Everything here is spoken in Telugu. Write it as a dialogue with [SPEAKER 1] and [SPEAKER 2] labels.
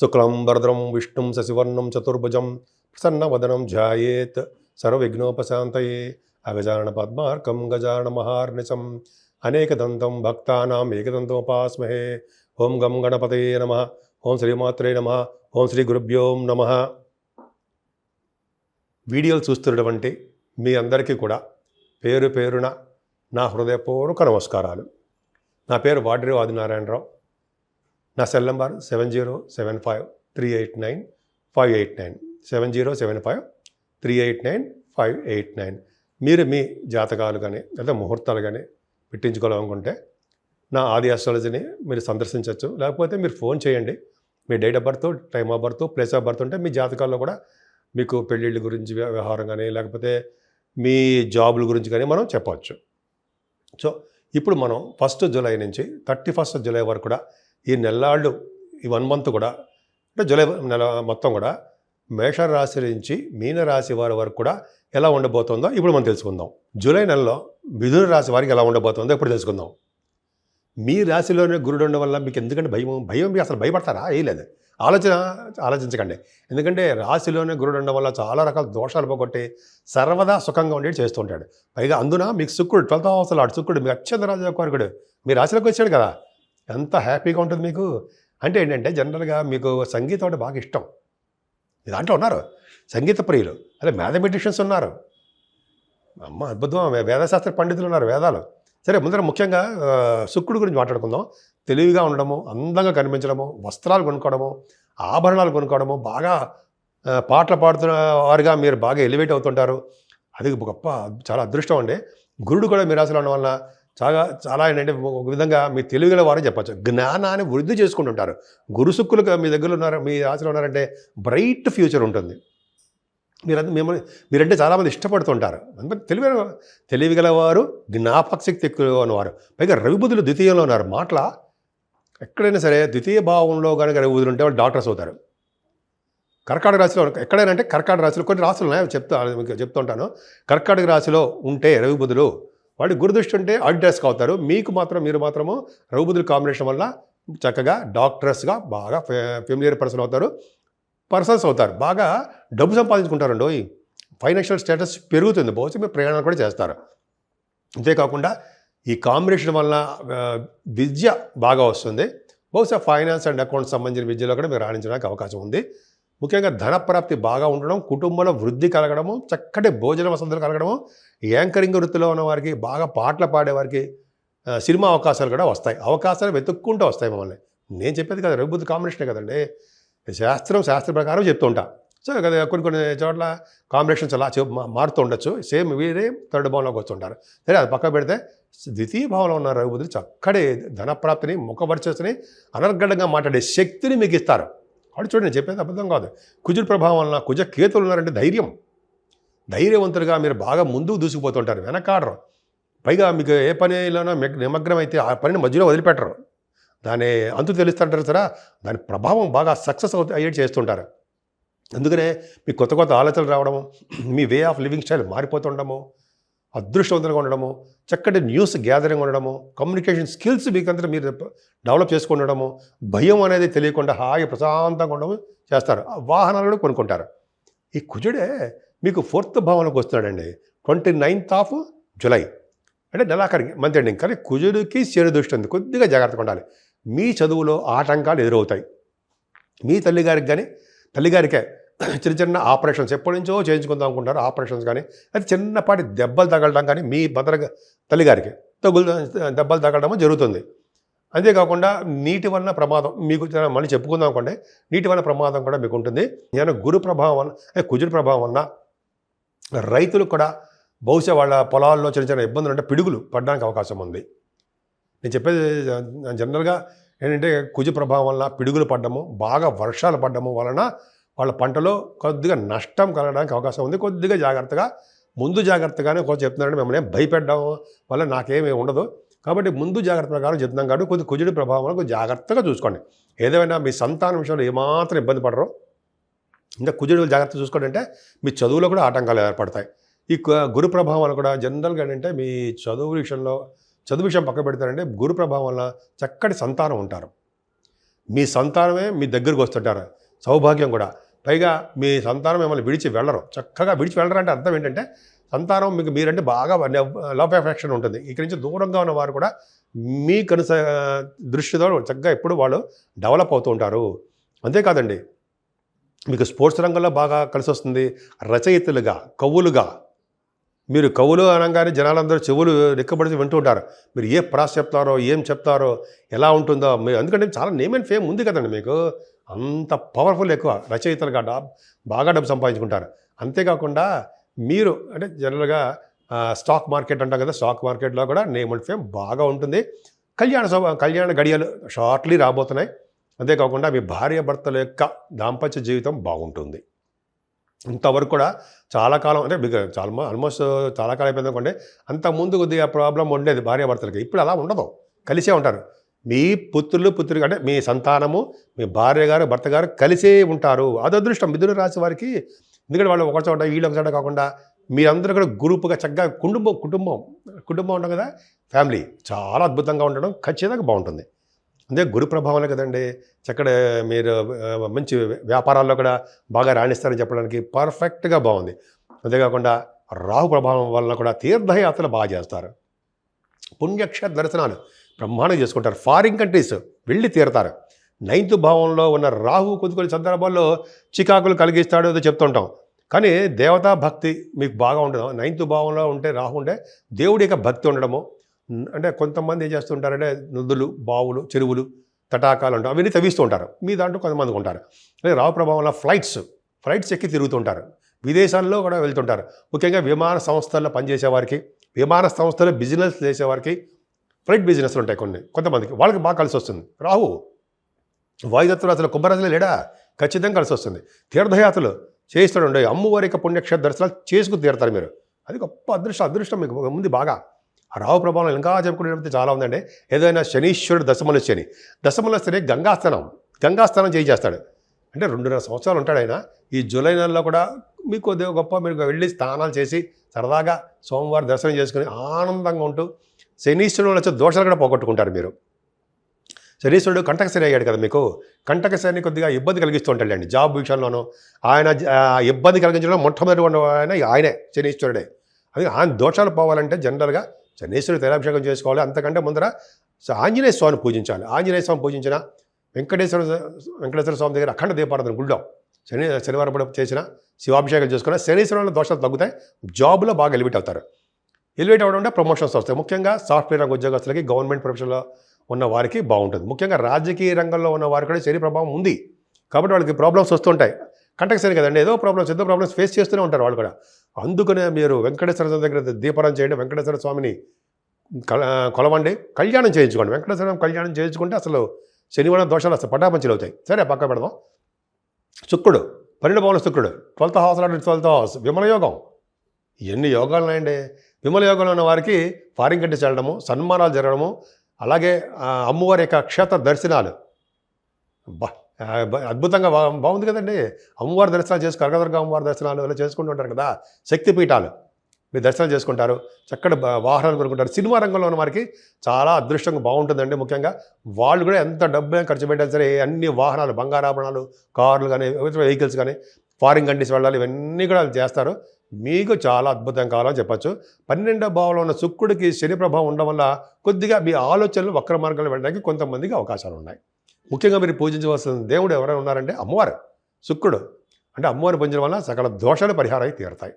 [SPEAKER 1] శుక్లాంబరధరం విష్ణుం శశివర్ణం చతుర్భుజం ప్రసన్నవదనం ధ్యాయేత్ సర్వవిఘ్నోపశాంతయే అగజానన పద్మార్కం గజానన మహార్నిశం అనేకదంతం భక్తానాం ఏకదంతముపాస్మహే. ఓం గం గణపతయే నమః. ఓం శ్రీమాత్రే నమః. ఓం శ్రీ గురుభ్యో నమః. వీడియోలు చూస్తున్నటువంటి మీ అందరికీ కూడా పేరు పేరున నా హృదయపూర్వక నమస్కారాలు. నా పేరు వాడ్రి ఆదినారాయణరావు. నా సెల్ నంబర్ 7075389589 7075389589. మీరు మీ జాతకాలు కానీ లేదా ముహూర్తాలు కానీ పెట్టించుకోవాలనుకుంటే నా ఆది ఆస్ట్రాలజీని మీరు సందర్శించవచ్చు. లేకపోతే మీరు ఫోన్ చేయండి. మీ date of birth, time of birth, place of birth ఉంటే మీ జాతకాల్లో కూడా మీకు పెళ్ళిళ్ళ గురించి వ్యవహారం కానీ లేకపోతే మీ జాబుల గురించి కానీ మనం చెప్పవచ్చు. సో ఇప్పుడు మనం 1 జూలై నుంచి 31 జూలై వరకు కూడా ఈ నెల్లాళ్ళు ఈ 1 మంత్ కూడా అంటే జూలై నెల మొత్తం కూడా మేషరాశి నుంచి మీనరాశి వారి వరకు కూడా ఎలా ఉండబోతుందో ఇప్పుడు మనం తెలుసుకుందాం. జూలై నెలలో మిథున రాశి వారికి ఎలా ఉండబోతుందో ఇప్పుడు తెలుసుకుందాం. మీ రాశిలోనే గురుడు ఉండడం వల్ల మీకు ఎందుకంటే భయం మీకు అసలు భయపడతారా? ఏ లేదు, ఆలోచించకండి. ఎందుకంటే రాశిలోనే గురుడు ఉండడం వల్ల చాలా రకాల దోషాలు పోగొట్టి సర్వదా సుఖంగా ఉండేది చేస్తూ ఉంటాడు. పైగా అందున మీకు శుక్రుడు 12th హౌస్ లార్డ్ శుక్రుడు మీ అత్యంత రాజకోరికుడు మీ రాశిలోకి వచ్చాడు కదా, ఎంత హ్యాపీగా ఉంటుంది మీకు. అంటే ఏంటంటే జనరల్గా మీకు సంగీతం అంటే బాగా ఇష్టం. మీ దాంట్లో ఉన్నారు సంగీత ప్రియులు, అదే మ్యాథమెటిషియన్స్ ఉన్నారు, అమ్మ అద్భుతం, వేదశాస్త్ర పండితులు ఉన్నారు, వేదాలు. సరే, ముందర ముఖ్యంగా శుక్రుడు గురించి మాట్లాడుకుందాం. తెలివిగా ఉండడము, అందంగా కనిపించడము, వస్త్రాలు కొనుక్కోవడము, ఆభరణాలు కొనుక్కోవడము, బాగా పాటలు పాడుతున్న వారుగా మీరు బాగా ఎలివేట్ అవుతుంటారు. అది గొప్ప, చాలా అదృష్టం అండి. గురుడు కూడా మీ రాశిలో ఉండడం వల్ల చాలా ఏంటంటే ఒక విధంగా మీ తెలివిగల వారని చెప్పచ్చు. జ్ఞానాన్ని వృద్ధి చేసుకుంటుంటారు. గురు శుక్రులు మీ దగ్గర ఉన్నారు, మీ రాశిలో ఉన్నారంటే బ్రైట్ ఫ్యూచర్ ఉంటుంది. మీరంటే చాలామంది ఇష్టపడుతుంటారు. తెలివిగలవారు, జ్ఞాపకశక్తి ఎక్కువ ఉన్నవారు, పైగా రవిబుధులు ద్వితీయంలో ఉన్నారు. మాటల ఎక్కడైనా సరే ద్వితీయ భావంలో కనుక రవిబుధులు ఉంటే వాళ్ళు డాక్టర్స్ అవుతారు. కర్కాటక రాశిలో ఎక్కడైనా అంటే కర్కాటక రాశిలో కొన్ని రాశులు ఉన్నాయి, మీకు చెప్తుంటాను. కర్కాటక రాశిలో ఉంటే రవిబుధులు వాడి గురుదృష్టి ఉంటే ఆడిటర్స్గా అవుతారు. మీరు మాత్రము రవిబుధుల కాంబినేషన్ వల్ల చక్కగా డాక్టర్స్గా బాగా ఫెమిలియర్ పర్సన్స్ అవుతారు. బాగా డబ్బు సంపాదించుకుంటారండి. ఫైనాన్షియల్ స్టేటస్ పెరుగుతుంది. బహుశా మీరు ప్రయాణాలు కూడా చేస్తారు. అంతేకాకుండా ఈ కాంబినేషన్ వల్ల విద్య బాగా వస్తుంది. బహుశా ఫైనాన్స్ అండ్ అకౌంట్స్ సంబంధించిన విద్యలో కూడా మీరు రాణించడానికి అవకాశం ఉంది. ముఖ్యంగా ధనప్రాప్తి బాగా ఉండడం, కుటుంబంలో వృద్ధి కలగడము, చక్కటి భోజన వసతులు కలగడము, యాంకరింగ్ వృత్తిలో ఉన్న వారికి, బాగా పాటలు పాడేవారికి సినిమా అవకాశాలు కూడా వస్తాయి. అవకాశాలు వెతుక్కుంటూ వస్తాయి మమ్మల్ని. నేను చెప్పేది కదా, రవిబుద్ధి కాంబినేషనే కదండి. శాస్త్ర ప్రకారం చెప్తూ ఉంటా. సో కదా కొన్ని చోట్ల కాంబినేషన్స్ అలా మారుతూ ఉండొచ్చు. సేమ్ వీరే థర్డ్ భావంలోకి వస్తుంటారు. సరే, అది పక్క పెడితే ద్వితీయ భావంలో ఉన్న రవిబుద్ధులు చక్కటి ధనప్రాప్తిని, ముఖపరిచేసిని, అనర్గళంగా మాట్లాడే శక్తిని మీకు ఇస్తారు. వాడు చూడండి, చెప్పేది అబద్ధం కాదు. కుజుడి ప్రభావం వలన, కుజ కేతులు ఉన్నారంటే ధైర్యవంతులుగా మీరు బాగా ముందుకు దూసుకుపోతుంటారు, వెనకాడరు. పైగా మీకు ఏ పనిలోనో నిమగ్నం అయితే ఆ పనిని మధ్యలో వదిలిపెట్టరు. దాని అంతు తెలుస్తుంటారు సరే, దాని ప్రభావం బాగా సక్సెస్ అయ్యేది చేస్తుంటారు. అందుకనే మీకు కొత్త ఆలోచనలు రావడము, మీ వే ఆఫ్ లివింగ్ స్టైల్ మారిపోతుండడము, అదృష్టవంతంగా ఉండడము, చక్కటి న్యూస్ గ్యాదరింగ్ ఉండడము, కమ్యూనికేషన్ స్కిల్స్ మీకంతా మీరు డెవలప్ చేసుకుండడము, భయం అనేది తెలియకుండా హాయి ప్రశాంతంగా ఉండడము చేస్తారు. వాహనాలు కూడా కొనుక్కుంటారు. ఈ కుజుడే మీకు 4th భావంలోకి వస్తున్నాడండి 29th జూలై, అంటే నెలాఖరికి మంత్ ఎండింగ్. కానీ కుజుడికి శని దృష్టి ఉంది, కొద్దిగా జాగ్రత్తగా ఉండాలి. మీ చదువులో ఆటంకాలు ఎదురవుతాయి. మీ తల్లిగారికే చిన్న ఆపరేషన్స్ ఎప్పటి నుంచో చేయించుకుందాం అనుకుంటారు, ఆపరేషన్స్ కానీ అది చిన్నపాటి దెబ్బలు తగలడం కానీ మీ తల్లిగారికి దెబ్బలు తగలడము జరుగుతుంది. అంతేకాకుండా నీటి వలన ప్రమాదం మీకు మళ్ళీ చెప్పుకుందాం అనుకోండి, నీటి వలన ప్రమాదం కూడా మీకు ఉంటుంది. నేను గురు ప్రభావం వలన, కుజుడి ప్రభావం వలన రైతులకు కూడా బహుశా వాళ్ళ పొలాల్లో చిన్న ఇబ్బందులు అంటే పిడుగులు పడడానికి అవకాశం ఉంది. నేను చెప్పేది జనరల్గా ఏంటంటే కుజ ప్రభావం వలన పిడుగులు పడ్డము, బాగా వర్షాలు పడ్డము వలన వాళ్ళ పంటలో కొద్దిగా నష్టం కలగడానికి అవకాశం ఉంది. కొద్దిగా ముందు జాగ్రత్తగానే కొంచెం చెప్తున్నారంటే మిమ్మల్ని భయపెట్టడం వల్ల నాకేమీ ఉండదు. కాబట్టి ముందు జాగ్రత్త ప్రకారం చెప్తున్నాం కాబట్టి కొద్ది కుజుడి ప్రభావం వల్ల కొంచెం జాగ్రత్తగా చూసుకోండి. ఏదైనా మీ సంతానం విషయంలో ఏమాత్రం ఇబ్బంది పడరు. ఇంకా కుజుడు జాగ్రత్త చూసుకోండి అంటే మీ చదువులో కూడా ఆటంకాలు ఏర్పడతాయి. ఈ గురు ప్రభావం కూడా జనరల్గా ఏంటంటే మీ చదువు విషయం పక్క పెడతారంటే గురు ప్రభావం వల్ల చక్కటి సంతానం ఉంటారు. మీ సంతానమే మీ దగ్గరకు వస్తుంటారు, సౌభాగ్యం కూడా. పైగా మీ సంతానం మిమ్మల్ని విడిచి వెళ్ళరు, చక్కగా విడిచి వెళ్ళరు అంటే అర్థం ఏంటంటే సంతానం మీకు మీరంటే బాగా లవ్ ఎఫెక్షన్ ఉంటుంది. ఇక్కడి నుంచి దూరంగా ఉన్న వారు కూడా మీ దృష్టితో చక్కగా ఎప్పుడు వాళ్ళు డెవలప్ అవుతూ ఉంటారు. అంతేకాదండి, మీకు స్పోర్ట్స్ రంగంలో బాగా కలిసి వస్తుంది. రచయితలుగా, కవులుగా, మీరు కవులు అనగానే జనాలందరూ చెవులు రెక్కబడి వింటూ ఉంటారు. మీరు ఏ ప్రాస చెప్తారో, ఏం చెప్తారో, ఎలా ఉంటుందో ఎందుకంటే చాలా నేమ్ అండ్ ఫేమ్ ఉంది కదండి మీకు. అంత పవర్ఫుల్ ఎక్కువ రచయితలుగా బాగా డబ్బు సంపాదించుకుంటారు. అంతేకాకుండా మీరు అంటే జనరల్గా స్టాక్ మార్కెట్ అంటాం కదా, స్టాక్ మార్కెట్లో కూడా నేమ్ అండ్ ఫేమ్ బాగా ఉంటుంది. కళ్యాణ గడియలు షార్ట్లీ రాబోతున్నాయి. అంతేకాకుండా మీ భార్యాభర్తల యొక్క దాంపత్య జీవితం బాగుంటుంది. ఇంతవరకు కూడా చాలా కాలం అంటే మీకు ఆల్మోస్ట్ చాలా కాలం అయిపోయింది అనుకోండి. అంతకుముందు కొద్దిగా ప్రాబ్లం ఉండేది భార్యాభర్తలకి, ఇప్పుడు అలా ఉండదు, కలిసే ఉంటారు. మీ పుత్రులు అంటే మీ సంతానము, మీ భార్య గారు, భర్త గారు కలిసే ఉంటారు. అది అదృష్టం మిథున రాశి వారికి. ఎందుకంటే వాళ్ళు ఒక చోట వీళ్ళు ఒక చోట కాకుండా మీరందరూ కూడా గ్రూపుగా చక్కగా కుటుంబం ఉంటాం కదా, ఫ్యామిలీ చాలా అద్భుతంగా ఉండడం ఖచ్చితంగా బాగుంటుంది. అదే గురు ప్రభావాలే కదండి. చక్కడ మీరు మంచి వ్యాపారాల్లో కూడా బాగా రాణిస్తారని చెప్పడానికి పర్ఫెక్ట్గా బాగుంది. అంతేకాకుండా రాహు ప్రభావం వలన కూడా తీర్థయాత్రలు బాగా చేస్తారు. పుణ్యక్షేత్ర దర్శనాలు బ్రహ్మాండంగా చేసుకుంటారు. ఫారిన్ కంట్రీస్ వెళ్ళి తీరతారు. 9th భావంలో ఉన్న రాహు కొన్ని సందర్భాల్లో చికాకులు కలిగిస్తాడు ఏదో చెప్తుంటాం. కానీ దేవతా భక్తి మీకు బాగా ఉండదు. 9th భావంలో ఉంటే రాహు ఉంటే దేవుడి యొక్క భక్తి ఉండడము. అంటే కొంతమంది ఏం చేస్తుంటారంటే నదులు, బావులు, చెరువులు, తటాకాలు ఉంటాయి, అవన్నీ తవ్విస్తూ ఉంటారు. మీ దాంట్లో కొంతమంది ఉంటారు. అదే రాహు ప్రభావంలో ఫ్లైట్స్ ఎక్కి తిరుగుతుంటారు. విదేశాల్లో కూడా వెళ్తుంటారు. ముఖ్యంగా విమాన సంస్థల్లో పనిచేసేవారికి, విమాన సంస్థలో బిజినెస్ చేసేవారికి, ఫ్లైట్ బిజినెస్లు ఉంటాయి కొంతమందికి, వాళ్ళకి బాగా కలిసి వస్తుంది. రాహు వాయుదత్తులు అసలు కుంభరాశిలో లేడా, ఖచ్చితంగా కలిసి వస్తుంది. తీర్థయాత్రలు చేయిస్తాడు. అమ్మవారి యొక్క పుణ్యక్షేత్ర దర్శనాలు చేసుకుని తీరుతారు మీరు. అది గొప్ప అదృష్టం మీకు ముందు బాగా. ఆ రాహు ప్రభావం ఇంకా చెప్పుకునేటప్పుడు చాలా ఉందండి. ఏదైనా శనీశ్వరుడు దశమల శని గంగాస్నానం చేస్తాడు. అంటే 2.5 సంవత్సరాలు ఉంటాడు ఆయన. ఈ జూలై నెలలో కూడా మీకు కొద్దిగా గొప్ప మీరు వెళ్ళి స్నానాలు చేసి సరదాగా సోమవారం దర్శనం చేసుకుని ఆనందంగా ఉంటూ శనీశ్వరుడు వచ్చే దోషాలు కూడా పోగొట్టుకుంటారు మీరు. శనీశ్వరుడు కంటక శని అయ్యాడు కదా మీకు. కంటక శని కొద్దిగా ఇబ్బంది కలిగిస్తూ ఉంటాడండి జాబ్ విషయంలోనూ. ఆయన ఇబ్బంది కలిగించడం మొట్టమొదటి ఆయనే శనీశ్వరుడే. అది ఆయన దోషాలు పోవాలంటే జనరల్గా శనీశ్వరుడు తైలాభిషేకం చేసుకోవాలి. అంతకంటే ముందర ఆంజనేయ స్వామిని పూజించాలి. ఆంజనేయ స్వామి పూజించిన వెంకటేశ్వర స్వామి దగ్గర అఖండ దీపారాధన గుళ్ళో శనివారం కూడా చేసిన శివాభిషేకం చేసుకున్న శనీశ్వరుల దోషాలు తగ్గుతాయి. జాబ్లో బాగా ఎలివేట్ అవుతారు. ఎలివేట్ అవ్వడం అంటే ప్రమోషన్స్ వస్తాయి. ముఖ్యంగా సాఫ్ట్వేర్ రంగ ఉద్యోగస్తులకి, గవర్నమెంట్ ప్రొఫెషన్లో ఉన్న వారికి బాగుంటుంది. ముఖ్యంగా రాజకీయ రంగంలో ఉన్న వారికి కూడా శని ప్రభావం ఉంది కాబట్టి వాళ్ళకి ప్రాబ్లమ్స్ వస్తుంటాయి. కంటక శని కదండి, ఏదో ప్రాబ్లమ్స్ ఫేస్ చేస్తూనే ఉంటారు వాళ్ళు కూడా. అందుకనే మీరు వెంకటేశ్వర స్వామి దగ్గర దీపారాధన చేయండి, వెంకటేశ్వర స్వామిని కొలవండి, కళ్యాణం చేయించుకోండి. వెంకటేశ్వర స్వామి కళ్యాణం చేయించుకుంటే అసలు శనివారం దోషాలు అసలు పటాపంచలు అవుతాయి. సరే పక్క పెడదాం. శుక్రుడు 12 భావంలో శుక్రుడు 12th house 12th house Vimala యోగం. ఎన్ని యోగాలు ఉన్నాయండి. విమల యోగంలో ఉన్న వారికి ఫారిన్ కంట్రీస్ వెళ్ళడము, సన్మానాలు జరగడము, అలాగే అమ్మవారి యొక్క క్షేత్ర దర్శనాలు అద్భుతంగా బాగుంది కదండి. అమ్మవారి దర్శనాలు కనకదుర్గ అమ్మవారి దర్శనాలు ఇలా చేసుకుంటూ ఉంటారు కదా. శక్తిపీఠాలు మీరు దర్శనాలు చేసుకుంటారు, చక్కటి వాహనాలు కొనుక్కుంటారు. సినిమా రంగంలో ఉన్న వారికి చాలా అదృష్టంగా బాగుంటుందండి. ముఖ్యంగా వాళ్ళు కూడా ఎంత డబ్బు ఖర్చు పెట్టాలి సరే అన్ని వాహనాలు, బంగారాభరణాలు, కార్లు కానీ వెహికల్స్ కానీ ఫారిన్ కంట్రీస్ వెళ్ళాలి, ఇవన్నీ కూడా చేస్తారు. మీకు చాలా అద్భుతం కావాలని చెప్పచ్చు. 12వ భావంలో ఉన్న శుక్రుడికి శని ప్రభావం ఉండడం వల్ల కొద్దిగా మీ ఆలోచనలు వక్ర మార్గంలో వెళ్ళడానికి కొంతమందికి అవకాశాలు ఉన్నాయి. ముఖ్యంగా మీరు పూజించవలసిన దేవుడు ఎవరైనా ఉన్నారంటే అమ్మవారు, శుక్రుడు. అంటే అమ్మవారిని పూజించడం వల్ల సకల దోషాలు పరిహారం తీరుతాయి.